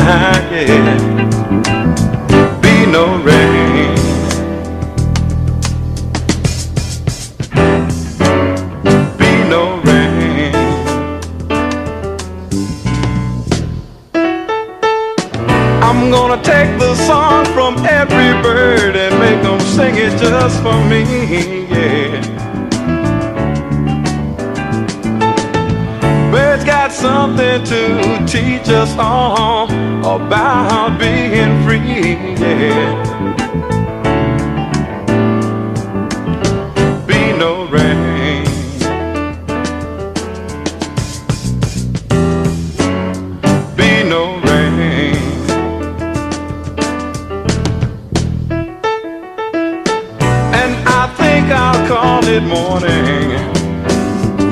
yeah. Be no rain. Be no rain. I'm gonna take the song from every bird and make them sing it just for me, yeah. Birds got something to teach us all about being free, yeah. Be no rain. Be no rain. And I think I'll call it morning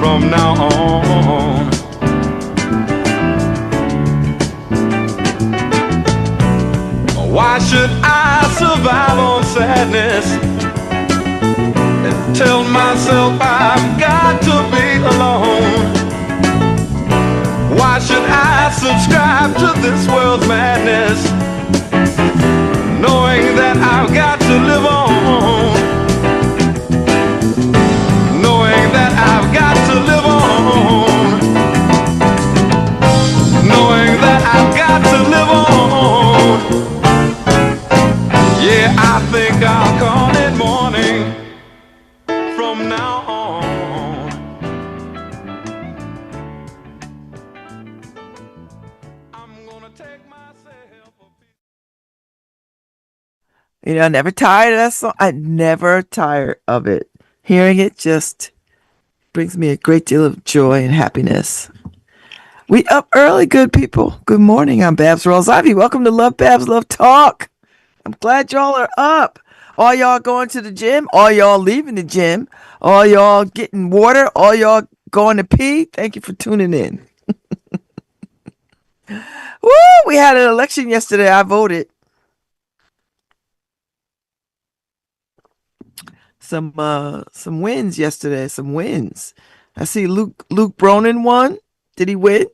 from now on. Why should I survive on sadness and tell myself I've got to be alone? Why should I subscribe to this world's madness, knowing that I've got to live on? Knowing that I've got to live on. Knowing that I've got to live on. Yeah, I think I'll call it morning from now on. I'm gonna take myself a piece. You know, I never tired of that song. I never tire of it. Hearing it just brings me a great deal of joy and happiness. We up early, good people. Good morning. I'm Babz Rawls-Ivy. Welcome to LoveBabz Love Talk. I'm glad y'all are up. All y'all going to the gym, all y'all leaving the gym, all y'all getting water, all y'all going to pee. Thank you for tuning in. Woo! We had an election yesterday. I voted. Some wins yesterday. Some wins. I see Luke Bronin won. Did he win?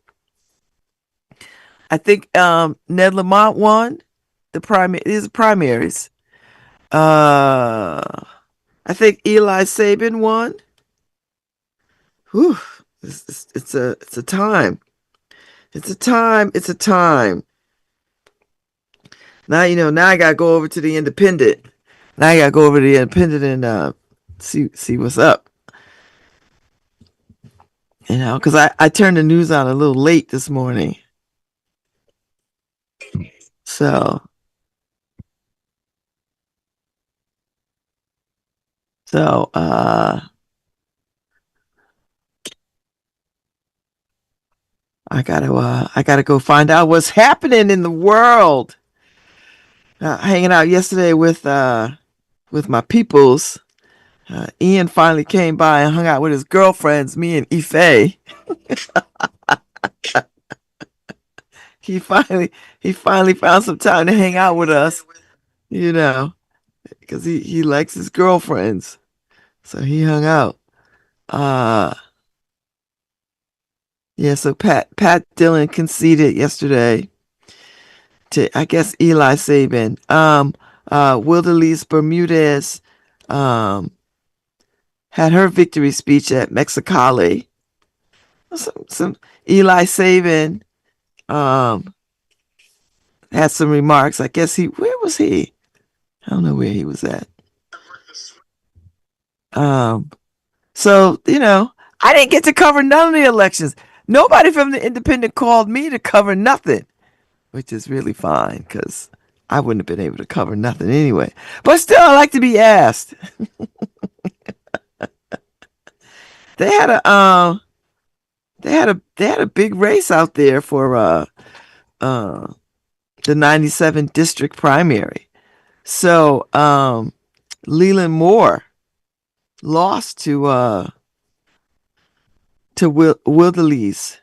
I think Ned Lamont won. These are primaries. I think Eli Sabin won. Whew. It's a time. It's a time. It's a time. Now now I gotta go over to the Independent. Now I gotta go over to the Independent and see what's up. You know, because I turned the news on a little late this morning. So I gotta go find out what's happening in the world. Hanging out yesterday with my peoples. Ian finally came by and hung out with his girlfriends, me and Ife. he finally found some time to hang out with us, because he likes his girlfriends. So he hung out. Yeah, so Pat Dillon conceded yesterday to, I guess, Eli Sabin. Wildelise Bermudez had her victory speech at Mexicali. Some Eli Sabin had some remarks. I guess where was he? I don't know where he was at. So, I didn't get to cover none of the elections. Nobody from the Independent called me to cover nothing, which is really fine because I wouldn't have been able to cover nothing anyway. But still, I like to be asked. They had a big race out there for the 97 district primary. So Leland Moore lost to Wildelise.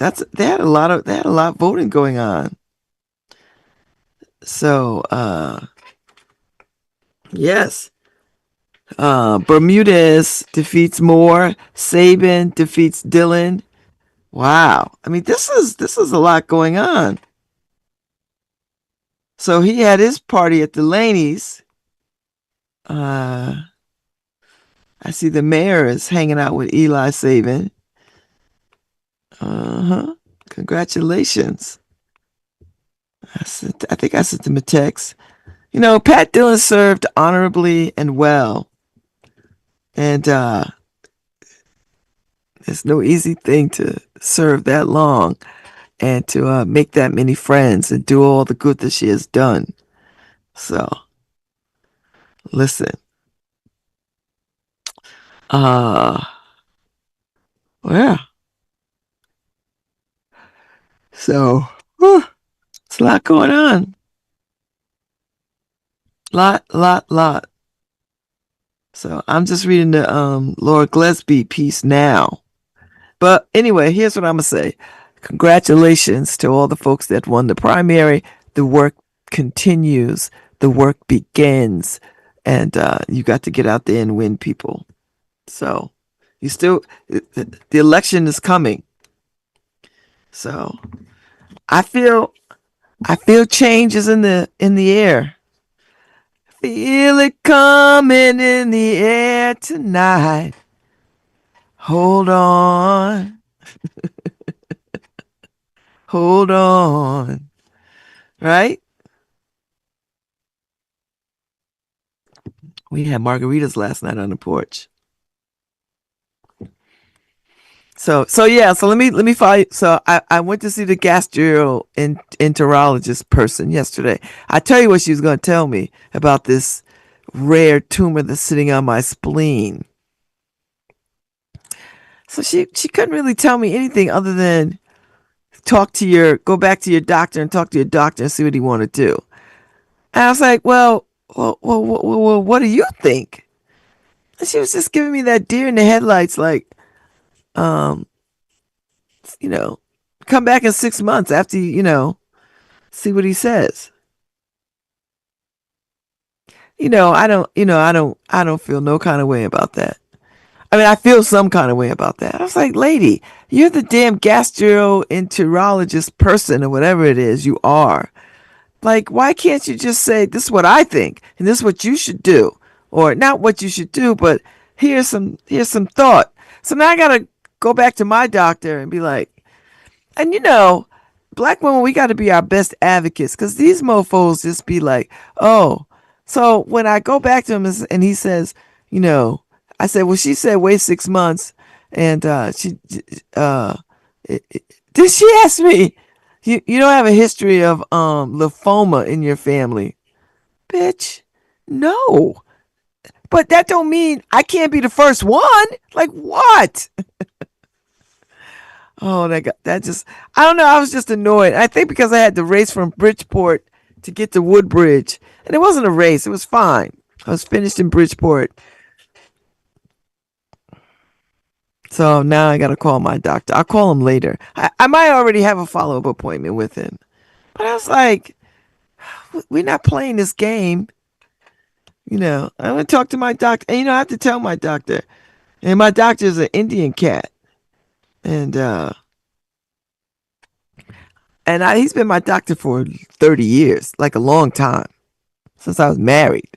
They had a lot of voting going on. So yes. Bermudez defeats Moore. Sabin defeats Dillon. Wow. I mean, this is a lot going on. So he had his party at Delaney's. Uh, I see the mayor is hanging out with Eli Sabin. Uh-huh. Congratulations. I think I sent him a text. You know, Pat Dillon served honorably and well. And it's no easy thing to serve that long and to make that many friends and do all the good that she has done. So, listen. Uh, well, yeah. So, whew, it's a lot going on. Lot. So I'm just reading the Laura Gillespie piece now. But anyway, here's what I'm gonna say. Congratulations to all the folks that won the primary. The work continues. The work begins, and you got to get out there and win, people. So you still, the election is coming. So I feel, I feel change is in the air. Feel it coming in the air tonight. Hold on, hold on. Right? We had margaritas last night on the porch. So yeah, so let me follow. So I went to see the gastroenterologist person yesterday. I tell you what she was going to tell me about this rare tumor that's sitting on my spleen. So she couldn't really tell me anything other than go back to your doctor and talk to your doctor and see what he want to do. And I was like, well, what do you think? And she was just giving me that deer in the headlights, like, um, you know, come back in 6 months after see what he says. I don't feel no kind of way about that. I mean, I feel some kind of way about that. I was like, lady, you're the damn gastroenterologist person or whatever it is you are. Like, why can't you just say, this is what I think and this is what you should do? Or not what you should do, but here's some thought. So now I gotta go back to my doctor and be like, and black women, we got to be our best advocates because these mofos just be like, oh. So when I go back to him and he says, I said, well, she said wait 6 months, and uh, did she ask me, you don't have a history of lymphoma in your family, bitch? No, but that don't mean I can't be the first one. Like what? Oh, that just, I don't know. I was just annoyed. I think because I had to race from Bridgeport to get to Woodbridge. And it wasn't a race. It was fine. I was finished in Bridgeport. So now I got to call my doctor. I'll call him later. I might already have a follow up appointment with him. But I was like, we're not playing this game. I'm going to talk to my doctor. And, I have to tell my doctor. And my doctor is an Indian cat. And, he's been my doctor for 30 years, like a long time, since I was married.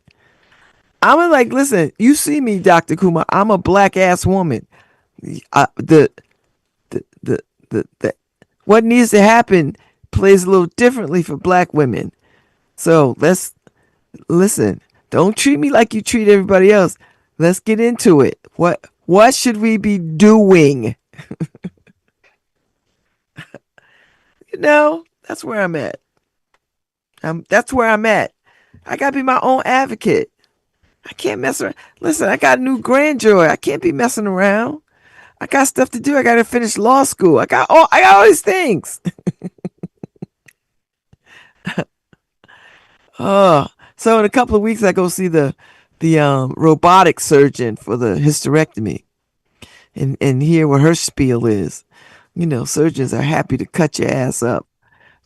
I'm like, listen, you see me, Dr. Kumar. I'm a black ass woman. The, the what needs to happen plays a little differently for black women. So let's listen. Don't treat me like you treat everybody else. Let's get into it. What should we be doing? That's where I'm at. That's where I'm at. I gotta be my own advocate. I can't mess around. Listen, I got a new grandjoy. I can't be messing around. I got stuff to do. I got to finish law school. I got all these things. Oh, so in a couple of weeks, I go see the robotic surgeon for the hysterectomy, and hear what her spiel is. Surgeons are happy to cut your ass up,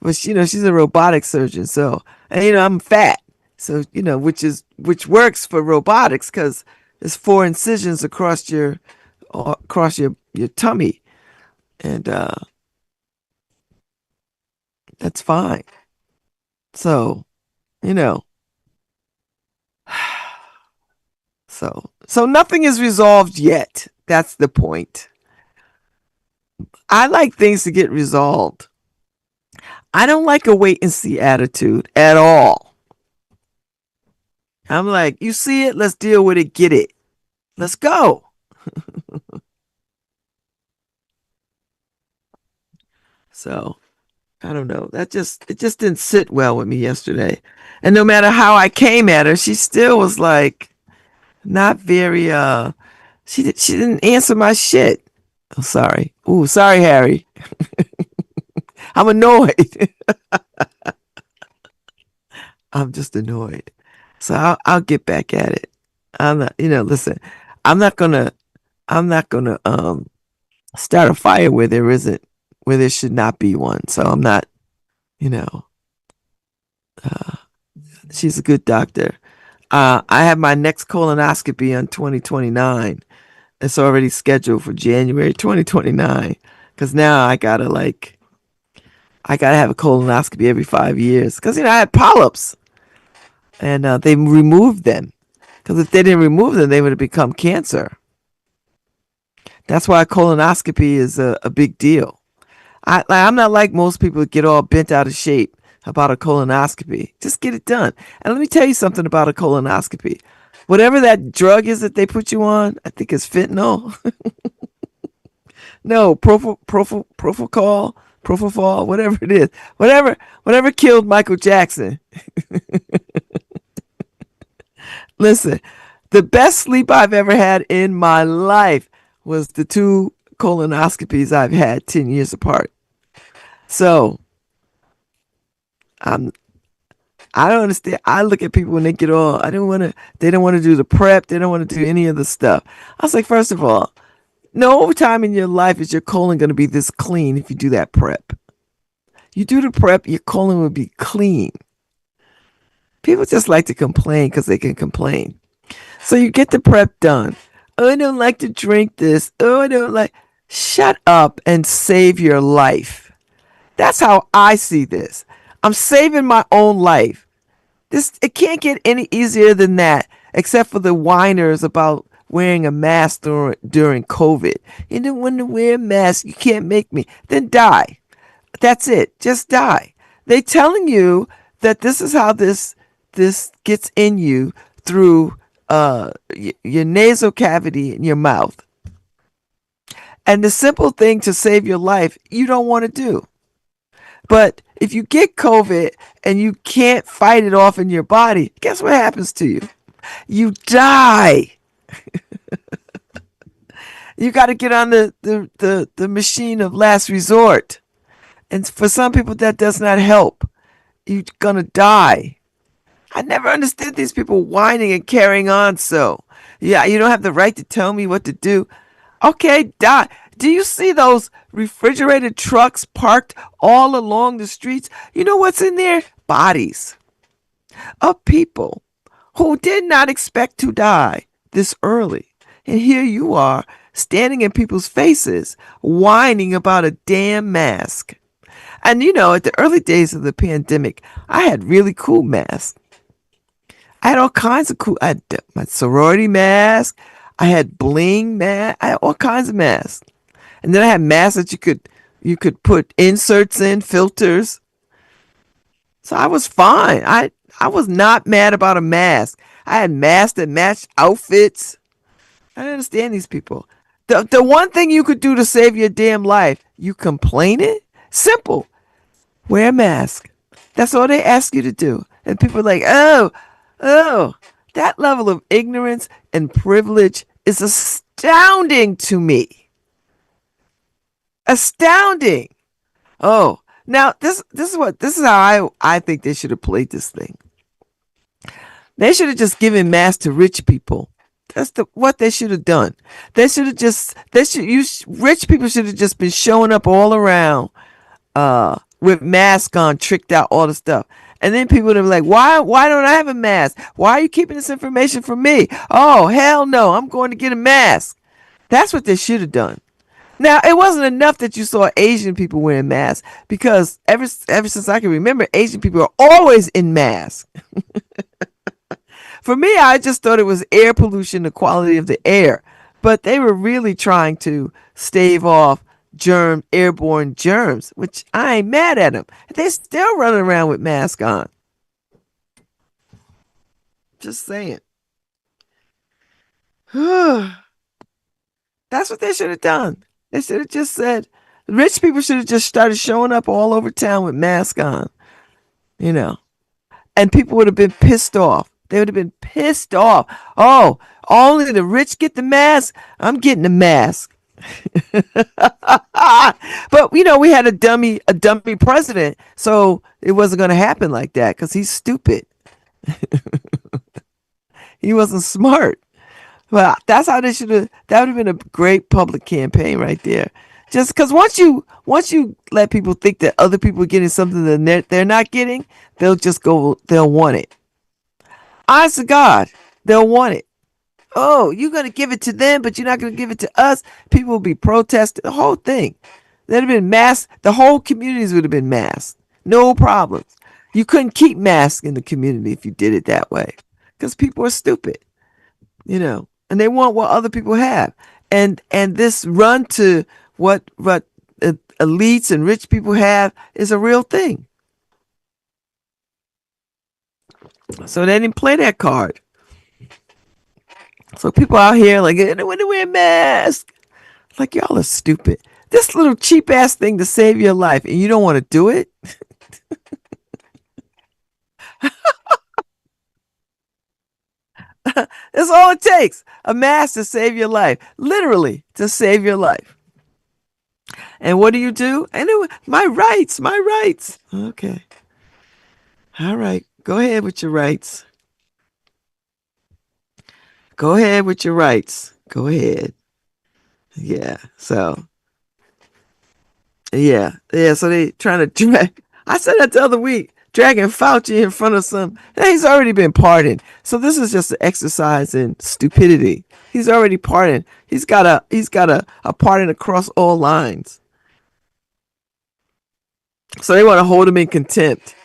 but she's a robotic surgeon. So, and I'm fat, so which works for robotics because there's 4 incisions across your tummy. And that's fine. So, you know, so nothing is resolved yet. That's the point. I like things to get resolved. I don't like a wait and see attitude at all. I'm like, you see it, let's deal with it, get it. Let's go. So, I don't know. It just didn't sit well with me yesterday. And no matter how I came at her, she still was like not very she didn't answer my shit. Oh, sorry. Ooh, sorry, Harry. I'm annoyed. I'm just annoyed. So I'll get back at it. I'm not, listen, I'm not gonna, I'm not gonna, start a fire where there should not be one. So I'm not, you know, uh, she's a good doctor. I have my next colonoscopy on 2029. It's already scheduled for January 2029. Cause now I gotta have a colonoscopy every 5 years. Cause, I had polyps and, they removed them. Because if they didn't remove them, they would have become cancer. That's why a colonoscopy is a big deal. I'm not like most people that get all bent out of shape about a colonoscopy. Just get it done. And let me tell you something about a colonoscopy. Whatever that drug is that they put you on, I think it's fentanyl. No, propofol, whatever it is, whatever killed Michael Jackson. Listen, the best sleep I've ever had in my life was the two colonoscopies I've had 10 years apart. So I'm I don't understand. I look at people when they get all they don't want to do the prep, they don't want to do any of the stuff. I was like, first of all, no time in your life is your colon gonna be this clean if you do that prep. You do the prep, your colon will be clean. People just like to complain because they can complain. So you get the prep done. Oh, I don't like to drink this. Oh, I don't like. Shut up and save your life. That's how I see this. I'm saving my own life. It can't get any easier than that, except for the whiners about wearing a mask during COVID. You don't want to wear a mask. You can't make me. Then die. That's it. Just die. They telling you that this is how this gets in you through your nasal cavity in your mouth. And the simple thing to save your life, you don't want to do. But if you get COVID and you can't fight it off in your body, guess what happens to you? You die. You got to get on the machine of last resort. And for some people, that does not help. You're going to die. I never understood these people whining and carrying on so. Yeah, you don't have the right to tell me what to do. Okay, die. Do you see those refrigerated trucks parked all along the streets? You know what's in there? Bodies of people who did not expect to die this early. And here you are, standing in people's faces, whining about a damn mask. And at the early days of the pandemic, I had really cool masks. I had all kinds of cool. I had my sorority mask. I had bling mask. I had all kinds of masks. And then I had masks that you could put inserts in, filters. So I was fine. I was not mad about a mask. I had masks that matched outfits. I don't understand these people. The one thing you could do to save your damn life, you complaining? Simple. Wear a mask. That's all they ask you to do. And people are like, oh, that level of ignorance and privilege is astounding to me. Astounding. Oh, now this is how I think they should have played this thing. They should have just given masks to rich people. That's what they should have done. Rich people should have just been showing up all around with masks on, tricked out, all the stuff. And then people would have been like, why don't I have a mask? Why are you keeping this information from me? Oh, hell no, I'm going to get a mask. That's what they should have done. Now, it wasn't enough that you saw Asian people wearing masks because ever since I can remember, Asian people are always in masks. For me, I just thought it was air pollution, the quality of the air, but they were really trying to stave off airborne germs, which I ain't mad at them. They're still running around with masks on. Just saying. That's what they should have done. They should have just said, rich people should have just started showing up all over town with masks on, you know, and people would have been pissed off. They would have been pissed off. Oh, only the rich get the mask. I'm getting the mask. But we had a dummy president, so it wasn't going to happen like that because he's stupid. He wasn't smart. Well, that's how they should have. That would have been a great public campaign right there. Just because once you let people think that other people are getting something that they're not getting, they'll just go. They'll want it. Honest to God, they'll want it. Oh, you're gonna give it to them, but you're not gonna give it to us. People will be protesting the whole thing. There'd have been mass. The whole communities would have been masked. No problems. You couldn't keep masks in the community if you did it that way, because people are stupid. And they want what other people have. And this run to what elites and rich people have is a real thing. So they didn't play that card. So people out here like, they want to wear masks. Like, y'all are stupid. This little cheap ass thing to save your life, and you don't want to do it. That's all it takes. A mask to save your life. Literally to save your life. And what do you do? My rights, my rights. Okay. All right. Go ahead with your rights. Go ahead with your rights. Go ahead. Yeah. So they trying to drag. I said that the other week, dragging Fauci in front of some. He's already been pardoned. So this is just an exercise in stupidity. He's already pardoned. He's got a pardon across all lines. So they want to hold him in contempt.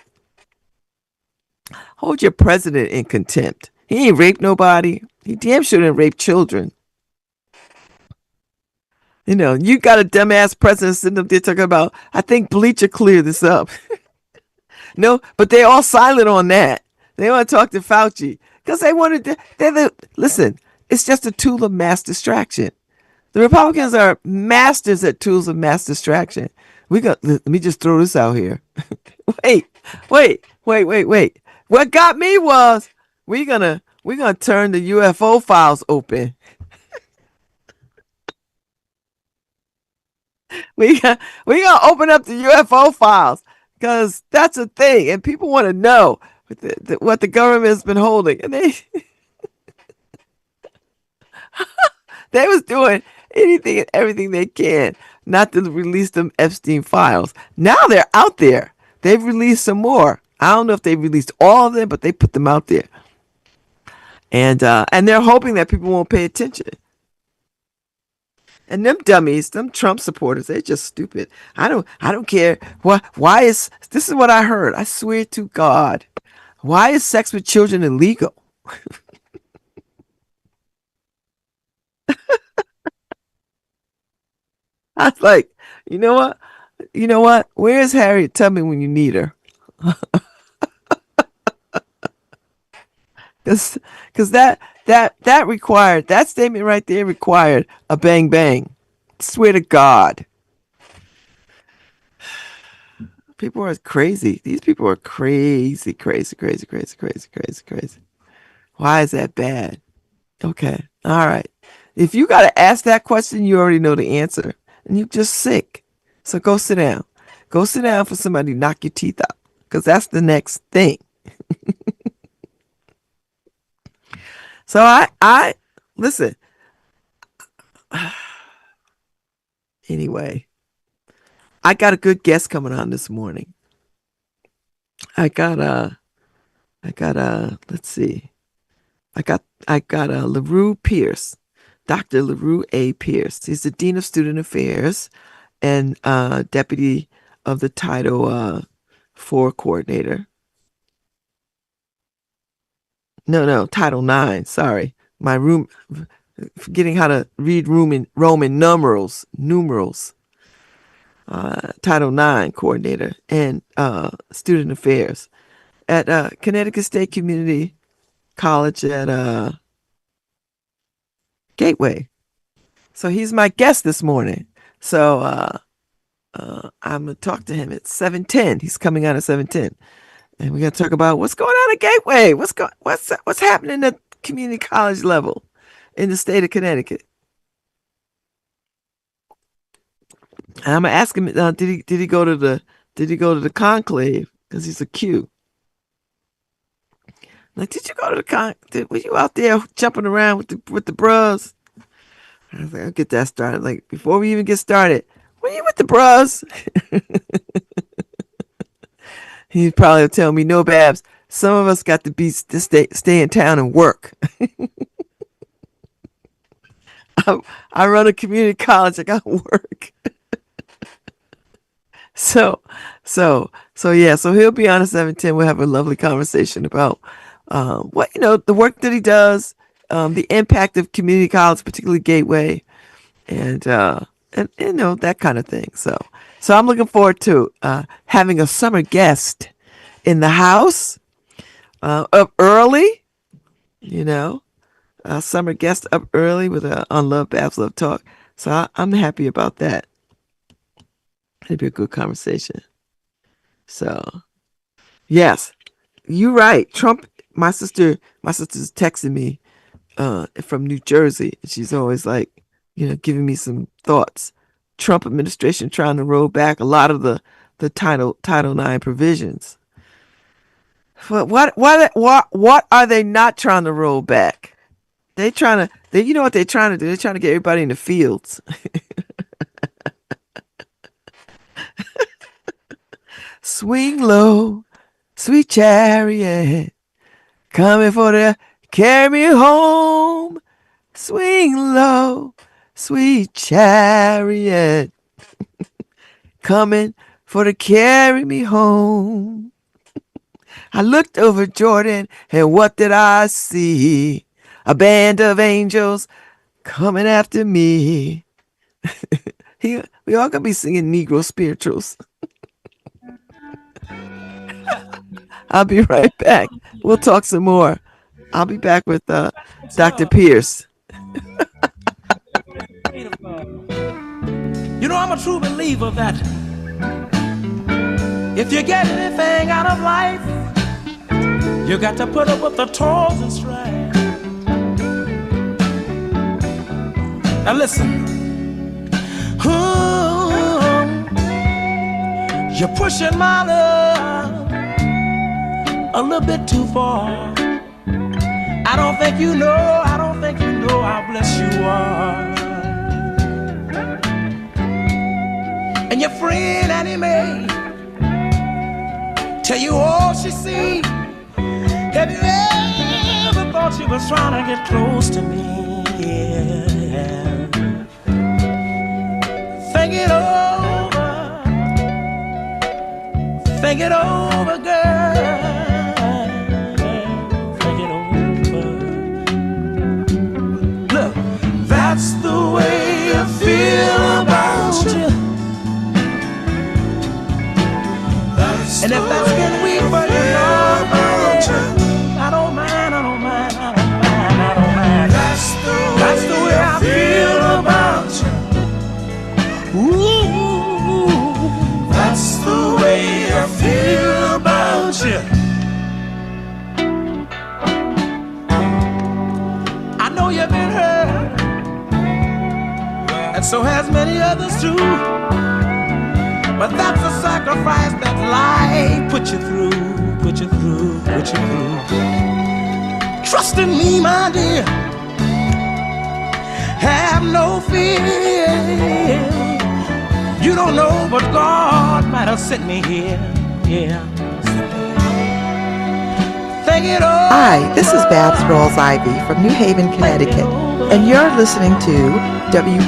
Hold your president in contempt. He ain't raped nobody. He damn sure didn't rape children. You got a dumbass president sitting up there talking about, I think bleach will clear this up. No, but they all silent on that. They want to talk to Fauci because they wanted to. Listen, it's just a tool of mass distraction. The Republicans are masters at tools of mass distraction. Let me just throw this out here. wait, wait. What got me was we're gonna turn the UFO files open. We gonna open up the UFO files because that's a thing, and people want to know what the government has been holding, and they was doing anything and everything they can not to release them Epstein files. Now they're out there. They've released some more. I don't know if they released all of them, but they put them out there, and they're hoping that people won't pay attention. And them dummies, them Trump supporters, they're just stupid. I don't care. Why is this is what I heard. I swear to God. Why is sex with children illegal? I was like, you know what? You know what? Where's Harriet Tubman when you need her? Because that statement right there required a bang bang. Swear to God. People are crazy. These people are crazy, crazy, crazy, crazy, crazy, crazy, crazy. Why is that bad? Okay. All right. If you got to ask that question, you already know the answer. And you're just sick. So go sit down. Go sit down for somebody to knock your teeth out. Because that's the next thing. So I listen. Anyway, I got a good guest coming on this morning. I got let's see. I got LaRue Pierce, Dr. LaRue A. Pierce. He's the Dean of Student Affairs and Deputy of the Title IV Coordinator. No, Title IX. Sorry. My room, forgetting how to read Roman numerals. Title IX Coordinator and Student Affairs at Connecticut State Community College at Gateway. So he's my guest this morning. So I'm gonna talk to him at 7:10. He's coming out at 7:10, and we're gonna talk about what's going on at Gateway. What's happening at community college level in the state of Connecticut. And I'm gonna ask him, did he go to the conclave? Because he's a Q. Like, did you go to the were you out there jumping around with the bros? I was like, I'll get that started. Like, before we even get started, were you with the bros? He'd probably tell me, no, Babz. Some of us got to stay in town and work. I run a community college. I got to work. So yeah. So he'll be on at 7:10. We'll have a lovely conversation about the work that he does, the impact of community college, particularly Gateway, and that kind of thing. So I'm looking forward to having a summer guest in the house up early. A summer guest up early with on LoveBabz LoveTalk. So I'm happy about that. It'd be a good conversation. So, yes, you're right. Trump. My sister's texting me from New Jersey. She's always like, giving me some thoughts. Trump administration trying to roll back a lot of the Title IX provisions. What are they not trying to roll back? You know what they're trying to do? They're trying to get everybody in the fields. Swing low, sweet chariot, coming for to carry me home. Swing low, sweet chariot, coming for to carry me home. I looked over Jordan, and what did I see? A band of angels coming after me. We all gonna be singing Negro spirituals. I'll be right back. We'll talk some more. I'll be back with Dr. Pierce. I'm a true believer that if you get anything out of life, you got to put up with the toils and strife. Now listen. You're pushing my love a little bit too far. I don't think you know how blessed you are. And your friend Annie Mae tell you all she see. Have you ever thought she was trying to get close to me? Yeah. Think it over. Think it over, girl. Think it over. Look, that's the way I feel about you. And if that's been weak for you, I don't mind. That's the way I feel about you. Ooh, that's the way I feel about you. I know you've been hurt, and so has many others too. But that's a sacrifice that life put you through. Trust in me, my dear. Have no fear. You don't know, but God might have sent me here. Yeah. Hi, this is Babz Rawls Ivy from New Haven, Connecticut. And you're listening to WNHHLP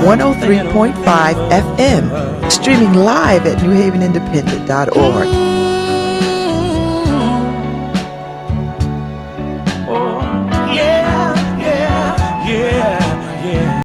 103.5 FM, streaming live at newhavenindependent.org.